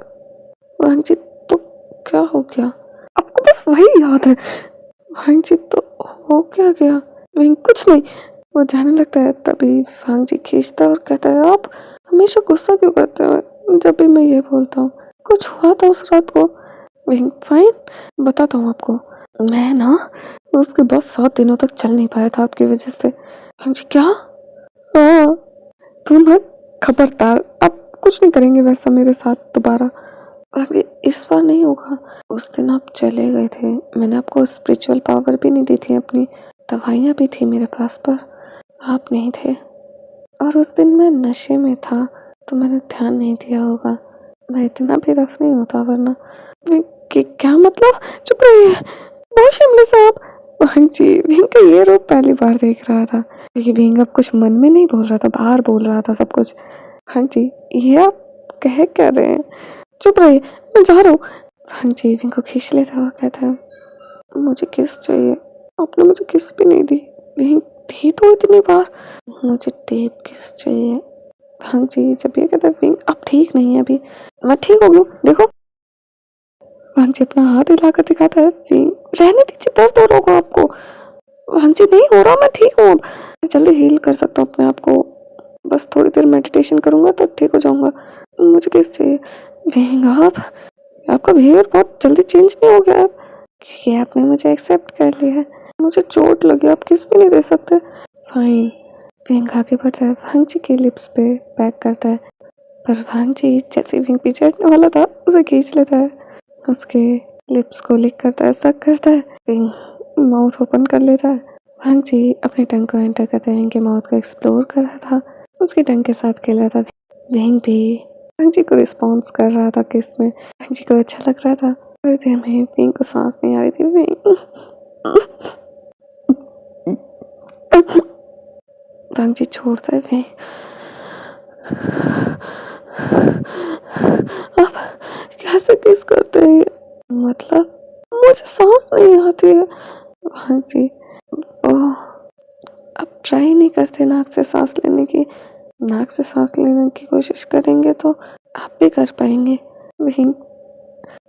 भांजी तो क्या हो गया? आपको बस वही याद है। भांजी तो हो क्या गया? विंग कुछ नहीं। वो जाने लगता है। तभी भांजी खींचता है और कहता है आप हमेशा गुस्सा क्यों करते हो जब भी मैं ये बोलता हूँ? कुछ हुआ था उस रात को? विंग फाइन, बताता हूँ आपको। मैं ना उसके बाद 7 दिनों तक चल नहीं पाया था आपकी वजह से। भांजी क्या? हाँ तुम ना खबरदार, आप कुछ नहीं करेंगे वैसा मेरे साथ दोबारा। अरे इस बार नहीं होगा। उस दिन आप चले गए थे, मैंने आपको स्पिरिचुअल पावर भी नहीं दी थी, अपनी दवाइयाँ भी थी मेरे पास, पर आप नहीं थे। और उस दिन मैं नशे में था तो मैंने ध्यान नहीं दिया होगा। मैं इतना भी रफ नहीं होता वरना। क्या मतलब? चुप रहिए, बहुत शिमले साहब। हाँ जी, विंग का ये रूप पहली बार देख रहा था, क्योंकि विंग अब कुछ मन में नहीं बोल रहा था, बाहर बोल रहा था सब कुछ। हाँ जी, ये आप कह क्या रहे हैं? चुप रहिए, मैं जा रहा हूँ। हाँ जी, विंग को खींच लेता हुआ कहता है, मुझे किस चाहिए? आपने मुझे किस भी नहीं दी। विंग थी तो इतनी बार। मुझे टेप किस चाहिए। हाँ जी, जब ये कहता है विंग आप ठीक नहीं है अभी। मैं ठीक हो गई, देखो। हाँ जी अपना हाथ हिलाकर दिखाता है। विंग रहने दीजिए, दर्द हो रहा होगा आपको। हाँ जी नहीं हो रहा, मैं ठीक हूँ। मैं जल्दी हील कर सकता हूँ अपने आप को, बस थोड़ी देर मेडिटेशन करूंगा तो ठीक हो जाऊंगा। मुझे किस चाहिए? विंग आपका बिहेवियर बहुत जल्दी चेंज नहीं हो गया है, क्योंकि आपने मुझे एक्सेप्ट कर लिया है। मुझे चोट लगी, आप किस भी नहीं दे सकते। फाइन। विंग आगे बढ़ता है, भांग जी के लिप्स पे पैक करता है, पर भांग जी जैसे विंग पीछे हटने वाला था उसे खींच लेता है, उसके लिप्स को लिक करता है, सक करता है। विंग माउथ ओपन कर लेता है। भांग जी अपने टंग को एंटर करते हैं, इनके माउथ को एक्सप्लोर कर रहा था, उसके टंग के साथ खेल रहा था। विंग भी भांग जी को रिस्पॉन्स कर रहा था किस में। भांग जी को अच्छा लग रहा था। थोड़ी देर में विंग को सांस नहीं आ रही थी। विंग भांग जी छोड़ता है। विंग आप कैसे किस करते हैं? मतलब मुझे सांस नहीं आती है। हाँ जी, ओह, अब ट्राई नहीं करते नाक से सांस लेने की। नाक से सांस लेने की कोशिश करेंगे तो आप भी कर पाएंगे। वही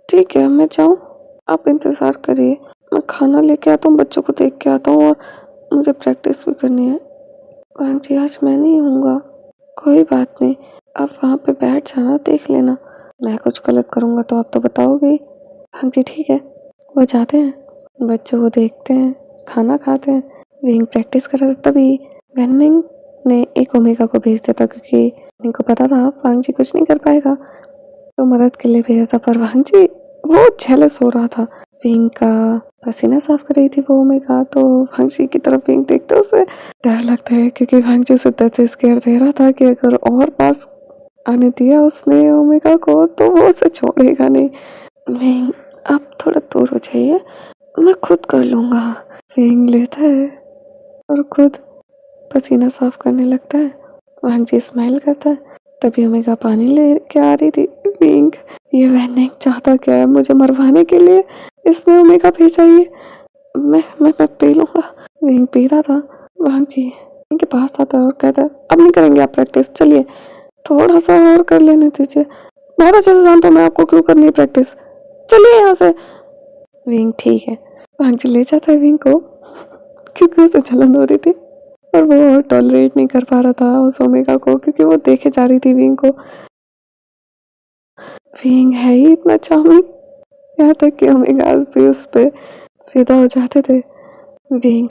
ठीक है, मैं जाऊँ? आप इंतज़ार करिए, मैं खाना लेके आता हूँ, बच्चों को देख के आता हूँ, और मुझे प्रैक्टिस भी करनी है। हाँ जी आज मैं नहीं हूँगा। कोई बात नहीं, आप वहाँ पे बैठ जाना, देख लेना। मैं कुछ गलत करूँगा तो आप तो बताओगे। हाँ जी ठीक है। वो जाते हैं, बच्चों को देखते हैं, खाना खाते हैं। विंग प्रैक्टिस कर रहा था, तभी वेनिंग ने एक ओमेगा को भेज दिया था, क्योंकि विंग को पता था वांग जी कुछ नहीं कर पाएगा, तो मदद के लिए भेजा था। पर वांग जी वो जेलस हो रहा था। विंग का पसीना साफ कर रही थी वो ओमेगा, तो वांग जी की तरफ विंग देखते उसे डर लगता है, क्योंकि वांग जी उसे डर से स्केयर दे रहा था कि अगर और पास आने दिया उसने ओमेगा को तो वो उसे छोड़ेगा नहीं। विंग आप थोड़ा दूर हो जाइए, मैं खुद कर लूँगा। विंग लेता है और खुद पसीना साफ करने लगता है। वांग जी स्माइल करता है, तभी ओमेगा पानी लेके आ रही थी। विंग ये वैनिंग चाहता क्या है? मुझे मरवाने के लिए इसने ओमेगा भेजा। ये मैं पी लूँगा। विंग पी रहा था। वांग जी इनके पास आता है और कहता है, अब नहीं करेंगे आप प्रैक्टिस, चलिए थोड़ा सा और कर लेने दीजिए। बहुत अच्छे से जानता हूँ मैं आपको क्यों करनी है प्रैक्टिस, चलिए यहाँ से। विंग ठीक है। वांग जी ले जाता है विंग को, क्योंकि उसे जलन हो रही थी और वो टॉलरेट नहीं कर पा रहा था उस ओमेगा को, क्योंकि वो देखे जा रही थी विंग को। विंग है ही इतना चार्मिंग, यहाँ तक कि ओमेगा भी उस पे फिदा हो जाते थे। विंग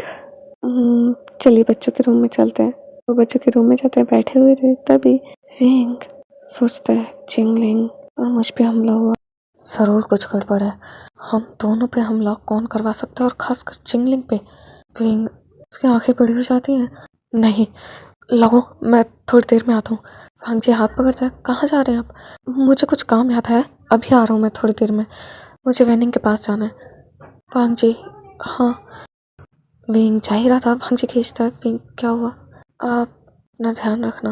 चलिए बच्चों के रूम में चलते हैं। वो बच्चों के रूम में जाते हैं, बैठे हुए थे, तभी विंग सोचता है चिंगलिंग और मुझ पे हमला हुआ, जरूर कुछ गड़बड़ है। हम दोनों पे हमला कौन करवा सकता है, और खासकर चिंगलिंग पे। विंग उसकी आंखें बड़ी हो जाती हैं। नहीं लगो, मैं थोड़ी देर में आता हूँ। वांग जी हाथ पकड़ता है, कहाँ जा रहे हैं आप? मुझे कुछ काम याद है, अभी आ रहा हूँ मैं थोड़ी देर में, मुझे वेनिंग के पास जाना है। वांग जी हाँ। विंग जा ही रहा था, वांग जी खींचता है। विंग क्या हुआ? आप अपना ध्यान रखना।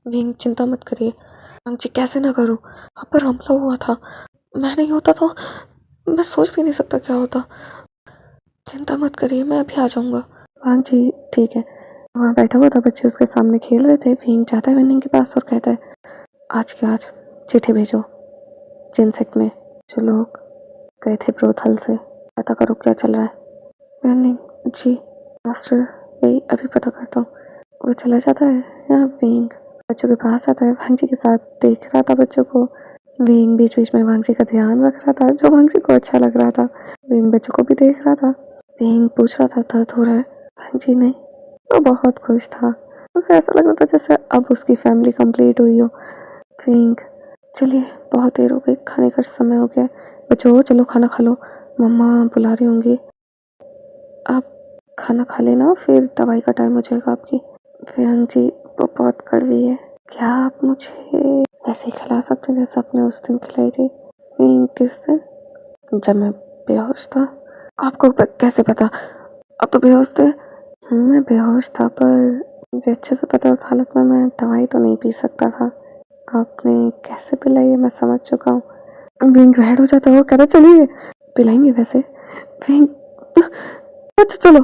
विंग चिंता मत करिए। वांग जी कैसे ना करूँ, आप पर हमला हुआ था, मैं नहीं होता तो मैं सोच भी नहीं सकता क्या होता। चिंता मत करिए, मैं अभी आ जाऊँगा। वांग जी ठीक है। वहाँ बैठा हुआ था, बच्चे उसके सामने खेल रहे थे। विंग जाता है वेनिंग के पास और कहता है, आज के आज चिट्ठी भेजो जिनसेक में जो लोग गए थे ब्रोथल से, पता करो क्या चल रहा है। वेनिंग जी मास्टर यही अभी पता करता हूँ। वो चला जाता है। यहाँ विंग बच्चों के पास आता है, वांग जी के साथ देख रहा था बच्चों को। विंग बीच बीच में वांग जी का ध्यान रख रहा था, जो वांग जी को अच्छा लग रहा था। विंग बच्चों को भी देख रहा था। विंग पूछ रहा था दर्द हो रहा है? वांग जी नहीं। वो बहुत खुश था, उसे ऐसा लग रहा था जैसे अब उसकी फैमिली कंप्लीट हुई हो। विंग चलिए बहुत देर हो गई, खाने का समय हो गया है। बच्चों चलो खाना खा लो, मम्मा बुला रही होंगी। आप खाना खा लेना, फिर दवाई का टाइम हो जाएगा आपकी। विहांग जी वो बहुत कड़वी है, क्या आप मुझे ऐसे ही खिला सकते हैं जैसे आपने उस दिन खिलाई थी? किस दिन? जब मैं बेहोश था। आपको कैसे पता? आप तो बेहोश थे। मैं बेहोश था, पर मुझे अच्छे से पता है उस हालत में मैं दवाई तो नहीं पी सकता था। आपने कैसे पिलाई है मैं समझ चुका हूँ। विंग रेड हो जाता है और कहता चलिए पिलाएंगे वैसे। विंग अच्छा चलो।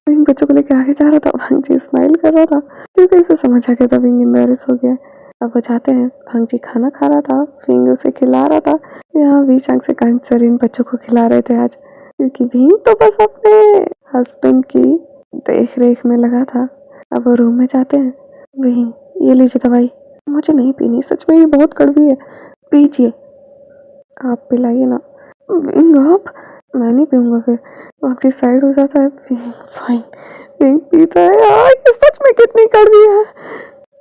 विंग बच्चों को लेकर आगे जा रहा था, भांग जी स्माइल कर रहा था क्योंकि इसे समझ आ गया था विंग एम्बेरस हो गया। अब वो जाते हैं, भांग जी खाना खा रहा था, विंग उसे खिला रहा था। यहाँ बीच आंख से कैंसर इन बच्चों को खिला रहे थे आज, क्योंकि विंग तो बस अपने हस्बैंड की देख रेख में लगा था। अब वो रूम में जाते हैं। विंग ये लीजिए दवाई। मुझे नहीं पीनी, सच में ये बहुत कड़वी है। पीजिए, आप पिलाइए ना। विंग आप? मैं नहीं पीऊंगा। फिर वो आपकी साइड हो जाता है। विंग फाइन, विंग पीता है। यार ये सच में कितनी कड़वी है।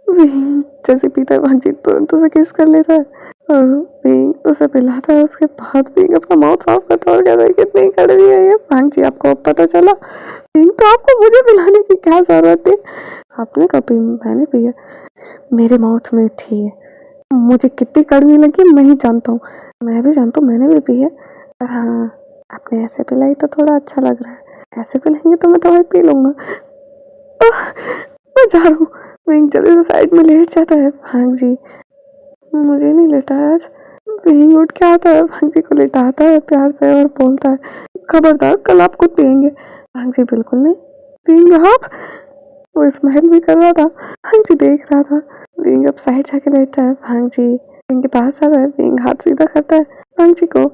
विंग जैसे पीता है भांग जी तुरंत उसे किस कर लेता है और विंग उसे पिलाता है। उसके बाद विंग अपना माउथ साफ करता है और कहता है कितनी कड़वी है ये। भांग जी आपको अब पता चला? विंग तो आपको मुझे पिलाने की क्या जरूरत थी? आपने कभी? मैंने पिया, मेरे माउथ में थी। मुझे कितनी कड़वी लगी मैं ही जानता हूँ। मैं भी जानता हूँ, मैंने भी पी है, पर हाँ आपने ऐसे पिलाई तो थोड़ा अच्छा लग रहा है। ऐसे पिलाएंगे तो मैं दवाई पी लूंगा। मैं जा रहा हूँ। विंग जल्दी से साइड में लेट जाता है। भांग जी मुझे नहीं लेटाया आज। विंग उठ के आता है, भांग जी को लेटाता है प्यार से और बोलता है खबरदार कल आप खुद पियेंगे। भांग जी बिल्कुल नहीं। विंग आप? वो स्माइल भी कर रहा था, भांग जी देख रहा था। विंग अब साइड जाके लेटता है। भांग जी विंग के पास आता है। विंग हाथ सीधा करता है, भांग जी को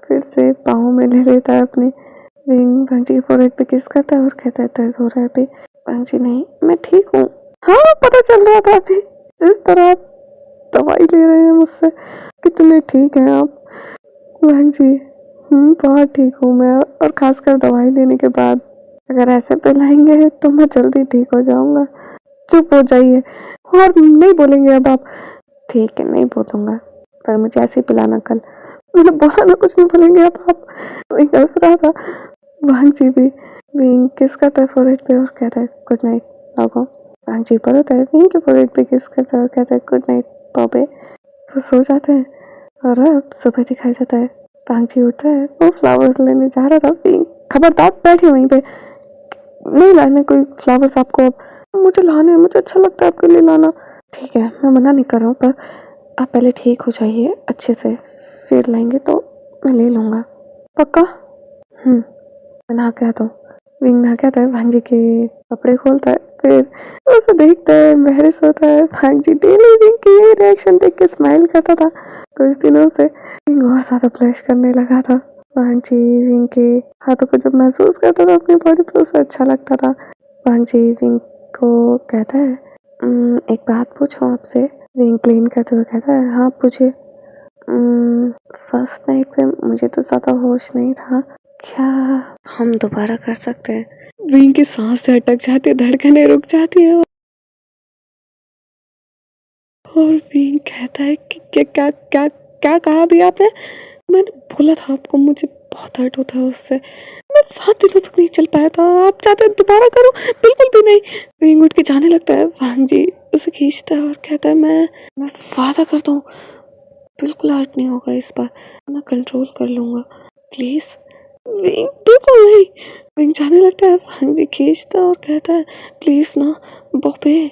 फिर से पाँव में ले लेता है अपने। विंग भांग जी के फोrehead पे किस करता है और कहता है दर्द हो रहा है अभी? भांग जी नहीं मैं ठीक हूँ। हाँ पता चल रहा था अभी, जिस तरह आप दवाई ले रहे हैं मुझसे, कितने ठीक हैं आप। भांग जी बहुत ठीक हूँ मैं, और खासकर दवाई लेने के बाद। अगर ऐसे पिलाएंगे तो मैं जल्दी ठीक हो जाऊंगा। चुप हो जाइए और नहीं बोलेंगे अब आप। ठीक है नहीं बोलूंगा, पर मुझे ऐसे ही पिलाना कल। मैंने बोला ना कुछ नहीं बोलेंगे अब आप। वही हंस रहा था। भांग जी भी विंग किस करता है फोरहेड पे और कहता है गुड नाइट बाबा। भांग जी पर होता है, विंग के फोरहेड पे किस करता है और कहता है गुड नाइट बाबे। वो सो जाते हैं और अब सुबह दिखाई जाता है। भांग जी उठता है, वो फ्लावर्स लेने जा रहा था। विंग खबरदार बैठे वहीं पे, नहीं लाने कोई फ्लावर्स आपको। अब मुझे लाने, मुझे अच्छा लगता है आपके लिए लाना। ठीक है मैं मना नहीं कर रहा हूँ, पर आप पहले ठीक हो जाइए अच्छे से, फिर लाएंगे तो मैं ले लूँगा। पक्का? मैं ना कहता हूँ। विंग ना कहता है, भांग जी के कपड़े खोलता है, फिर उसे देखता है, एम्बैरेस होता है। भांग जी डेली विंग की यही रिएक्शन देख के स्माइल करता था। कुछ दिनों से विंग और ज्यादा ब्लश करने लगा था। भांग जी विंग के हाथों को जब महसूस करता था अपनी बॉडी पे उसे अच्छा लगता था। भांग जी विंग को कहता है एक बात पूछूं आपसे? विंग क्लीन करते हुए कहता है हाँ पूछिए। फर्स्ट नाइट पे मुझे तो ज्यादा होश नहीं था, क्या हम दोबारा कर सकते हैं? विंग की सांस अटक जाती है, धड़कनें रुक जाती है और विंग कहता है कि क्या क्या क्या कहा अभी आपने? मैंने बोला था आपको मुझे बहुत हर्ट होता है उससे, मैं 7 दिनों तक नहीं चल पाया था। आप चाहते हैं दोबारा करूं? बिल्कुल भी नहीं। विंग उठ के जाने लगता है। भांग जी उसे खींचता है और कहता है मैं वादा करता हूँ बिल्कुल हर्ट नहीं होगा इस बार, मैं कंट्रोल कर लूंगा प्लीज। विंग बिल्कुल नहीं। विंग जाने लगता है। भांग जी खींचता है और कहता है प्लीज ना बॉबे,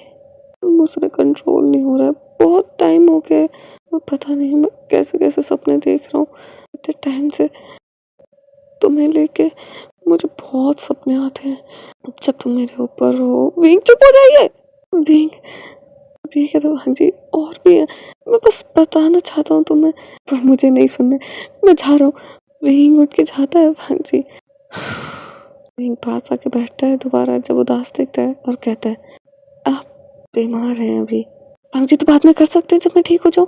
मुझसे कंट्रोल नहीं हो रहा है, बहुत टाइम हो गया है। मैं पता नहीं मैं कैसे कैसे सपने देख रहा हूँ इतने टाइम से तुम्हें लेके, मुझे बहुत सपने आते हैं जब तुम मेरे ऊपर हो। विंग चुप हो जाइए। विंग भी कहता है हाँ जी और भी है, मैं बस बताना चाहता हूँ तुम्हें, पर मुझे नहीं सुनने, मैं जा रहा हूँ। विंग उठ के जाता है। भांग जी विंग पास आके बैठता है दोबारा जब उदास दिखता है और कहता है आप बीमार हैं अभी, भांग जी तो बाद में कर सकते हैं जब मैं ठीक हो जाऊँ।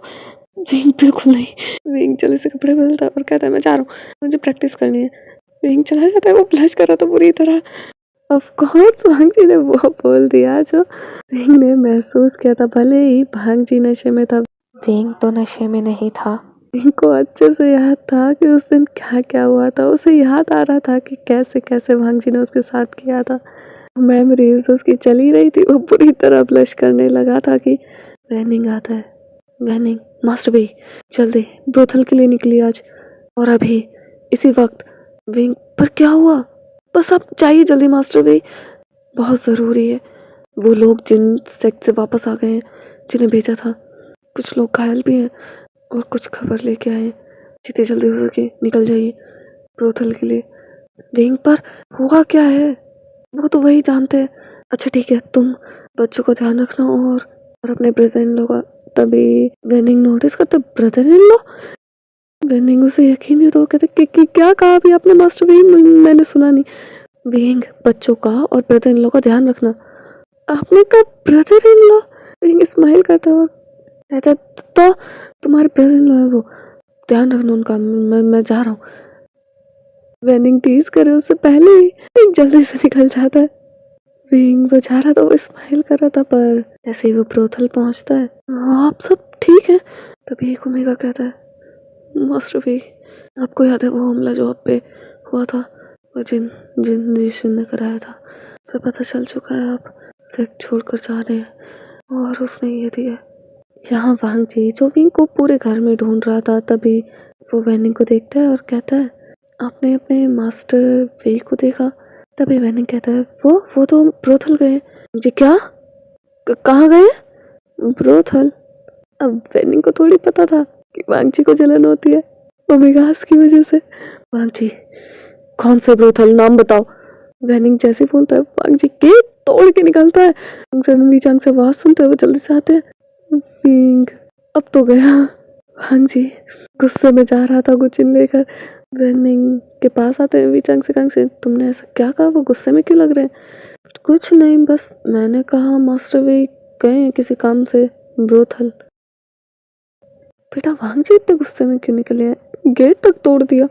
विंग बिल्कुल नहीं। विंग जल्दी से कपड़े बदलता है और कहता है मैं जा रहा हूँ, मुझे प्रैक्टिस करनी है। विंग चला जाता है। वो ब्लश कर रहा था पूरी तरह। ऑफ कोर्स भांग जी ने वो बोल दिया जो विंग ने महसूस किया था, भले ही भांग जी नशे में था। विंग तो नशे में नहीं था। विंग को अच्छे से याद था कि उस दिन क्या क्या हुआ था। उसे याद आ रहा था कि कैसे कैसे भांगजी ने उसके साथ किया था। मेमोरीज उसकी चली रही थी। वो पूरी तरह ब्लश करने लगा था कि वेनिंग आता है। वेनिंग, मास्टर भाई जल्दी ब्रोथल के लिए निकली आज और अभी इसी वक्त। विंग, पर क्या हुआ? बस आप जाइए जल्दी मास्टर भाई, बहुत ज़रूरी है। वो लोग जिन सेक्ट से वापस आ गए हैं, जिन्हें भेजा था, कुछ लोग घायल भी हैं और कुछ खबर लेके आए हैं। जितनी जल्दी हो सके निकल जाइए ब्रोथल के लिए। विंग, पर हुआ क्या है वो तो वही जानते हैं। अच्छा ठीक है, तुम बच्चों का ध्यान रखना और अपने ब्रदर इन लो का। तभी वेनिंग नोटिस करते, ब्रदर इन लो। वेनिंग उसे यकीन नहीं होता। वो कहते कि क्या कहा अभी आपने मास्टर भाई? मैंने सुना नहीं। विंग, बच्चों का और ब्रदर इन लो का ध्यान रखना। आपने कहा brother in law? Wing smile करता हुआ कहता तो तुम्हारे ब्रदर इन लॉ है वो, ध्यान रखना उनका। मैं जा रहा हूँ। वेनिंग टीज करे उससे पहले ही विंग जल्दी से निकल जाता है। विंग वो जा रहा था, वो स्माइल कर रहा था, पर जैसे ही वो ब्रोथल पहुंचता है, आप सब ठीक है? तभी एक ओमेगा कहता है, मास्टर भाई आपको याद है वो हमला जो आप पे हुआ था, वो जिन जिन ऋषि ने कराया था, उसे पता चल चुका है। आप सेक्ट छोड़कर जा रहे हैं और उसने ये दिया। यहाँ वांगजी जो विंग को पूरे घर में ढूंढ रहा था, तभी वो वेनिंग को देखता है और कहता है, आपने अपने मास्टर वे को देखा? तभी वेनिंग कहता है, वो तो ब्रोथल गए। जी क्या? कहाँ गए? ब्रोथल। अब वेनिंग को थोड़ी पता था कि वांगजी को जलन होती है ओमेगास की वजह से। वांगजी, कौन से ब्रोथल, नाम बताओ। वेनिंग जैसे बोलता है, वांगजी गेट तोड़ के निकलता है। वीचांग से आवाज सुनते हुए जल्दी से आते हैं। विंग, अब तो गया। वांगजी गुस्से में जा रहा था गुचिन लेकर। वेनिंग के पास आते हैं वीचांग से, तुमने ऐसा क्या कहा? वो गुस्से में क्यों लग रहे हैं? कुछ नहीं, बस मैंने कहा मास्टर वे गए हैं किसी काम से ब्रोथल। बेटा वांगजी इतने गुस्से में क्यों निकले हैं? गेट तक तोड़ दिया।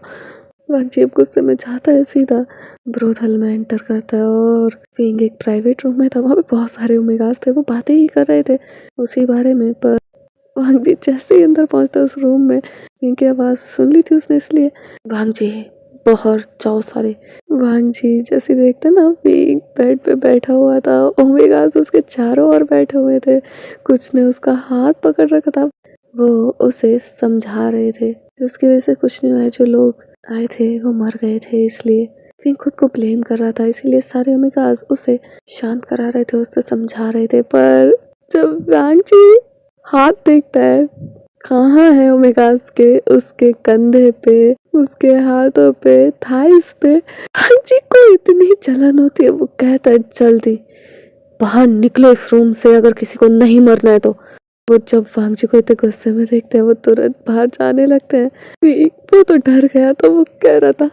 वांगजी अब गुस्से में जाता है सीधा ब्रोथल में एंटर करता है और विंग एक प्राइवेट रूम में था। वहाँ पे बहुत सारे ओमेगास थे, वो बातें ही कर रहे थे उसी बारे में। पर वांगजी जैसे ही अंदर पहुंचता उस रूम में, विंग की आवाज सुन ली थी उसने, इसलिए वांगजी बहुत जाओ सारे। वांगजी जैसे देखते ना, विंग बेड पे बैठा हुआ था, ओमेगास उसके चारों ओर बैठे हुए थे, कुछ ने उसका हाथ पकड़ रखा था। वो उसे समझा रहे थे उसकी वजह से कुछ नहीं हुआ, जो लोग आए थे वो मर गए थे, इसलिए विंग खुद को ब्लेम कर रहा था। इसीलिए सारे ओमेगास उसे शांत करा रहे थे, उसे समझा रहे थे। पर जब वांगजी हाथ देखता है, कहाँ है ओमेगास के, उसके कंधे पे, उसके हाथों पे, थाइस पे वांगजी को इतनी जलन होती है। वो कहता है, जल्दी बाहर निकलो इस रूम से, अगर किसी को नहीं मरना है तो। वो जब वांगजी को इतने गुस्से में देखते हैं, वो तुरंत बाहर जाने लगते हैं। वो तो डर गया, तो वो कह रहा था,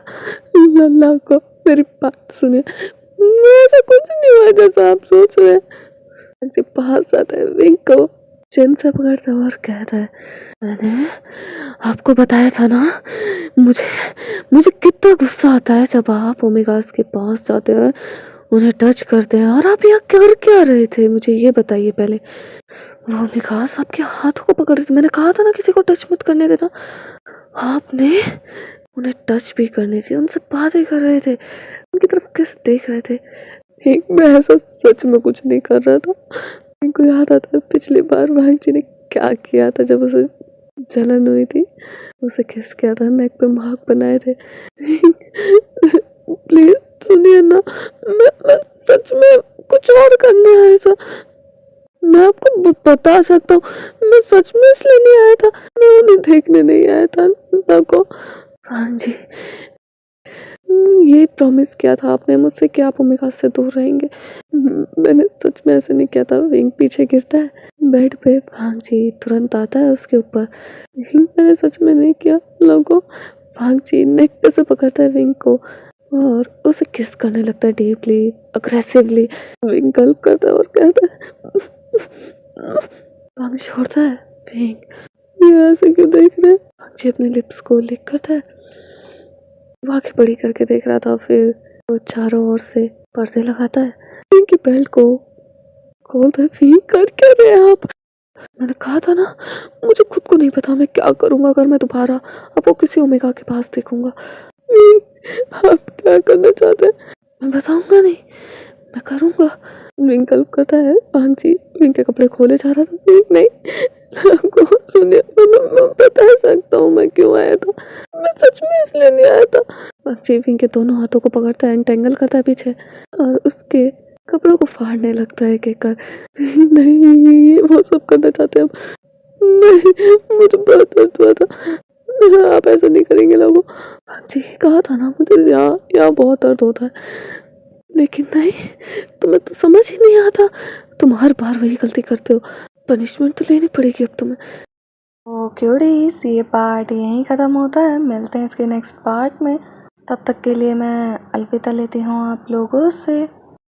लल्ला को मेरी बात सुनिए, ऐसा कुछ नहीं हुआ जैसा आप सोच रहे हैं। वांगजी पास आता है, विंग को चिन से पकड़ता है और कहता है, मैंने आपको बताया था ना, मुझे मुझे कितना गुस्सा आता है जब आप ओमेगास के पास जाते हैं, उन्हें टच करते हैं। और आप यहाँ कर क्या रहे थे, मुझे ये बताइए पहले। वो ओमेगास आपके हाथों को पकड़ रहे थे, मैंने कहा था ना किसी को टच मत करने देना। आपने उन्हें टच भी करनी थी, उनसे बातें कर रहे थे, उनकी तरफ कैसे देख रहे थे। मैं ऐसा सच में कुछ नहीं कर रहा था। इनको याद आता है पिछली बार वांगजी ने क्या किया था जब उसे जलन हुई थी, उसे किस किया था, नेक पे मार्क बनाए थे। प्लीज सुनिए ना, मैं सच में कुछ और करने आया था। मैं आपको बता सकता हूँ, मैं सच में इसलिए नहीं आया था, मैं उन्हें देखने नहीं आया था लता को। वांगजी, ये प्रॉमिस किया था आपने मुझसे कि आप ओमेगा से दूर रहेंगे। मैंने सच में ऐसे नहीं किया था। विंग पीछे गिरता है बेड पे, वांगजी तुरंत आता है उसके ऊपर। मैंने सच में नहीं किया लोगों। वांगजी नेक पे से पकड़ता है विंग को और उसे किस करने लगता है डीपली, अग्रेसिवली। विंग गल्प करता है और कहता है, वांगजी छोड़ता है। विंग, ये ऐसे क्यों देख रहे हैं? वांगजी अपने लिप्स को लिक करता है, वो आंखें बड़ी करके देख रहा था। फिर वो चारों ओर से पर्दे लगाता है, विंग की बेल्ट को खोलता है। विंग कर क्या रहे हैं आप? मैंने कहा था ना, मुझे खुद को नहीं पता मैं क्या करूँगा अगर मैं दोबारा अब वो किसी ओमेगा के पास देखूँगा। आप क्या करना चाहते हैं? मैं बताऊँगा नहीं, मैं करूँगा। विंक हेल्प करता है। हाँ जी, विंक के कपड़े खोले जा रहा था। नहीं, आपको सुनिए, मैं बता सकता हूँ मैं क्यों आया था। मैं सच में इसलिए नहीं आया था। हाँ जी, विंक के दोनों हाथों को पकड़ता है, एंटेंगल करता है पीछे और उसके कपड़ों को फाड़ने लगता है एक-एक कर। नहीं, वो सब करना चाहते हैं अब। नहीं, मुझे बहुत दर्द हुआ था। आप ऐसा नहीं करेंगे लोगों। हाँ जी, कहा था ना मुझे यहाँ बहुत दर्द होता है। लेकिन नहीं, तुम्हें तो समझ ही नहीं आता। तुम हर बार वही गलती करते हो। पनिशमेंट तो लेनी पड़ेगी अब तुम्हें। क्यूडीज, ये पार्ट यहीं ख़त्म होता है। मिलते हैं इसके नेक्स्ट पार्ट में। तब तक के लिए मैं अलविदा लेती हूँ आप लोगों से।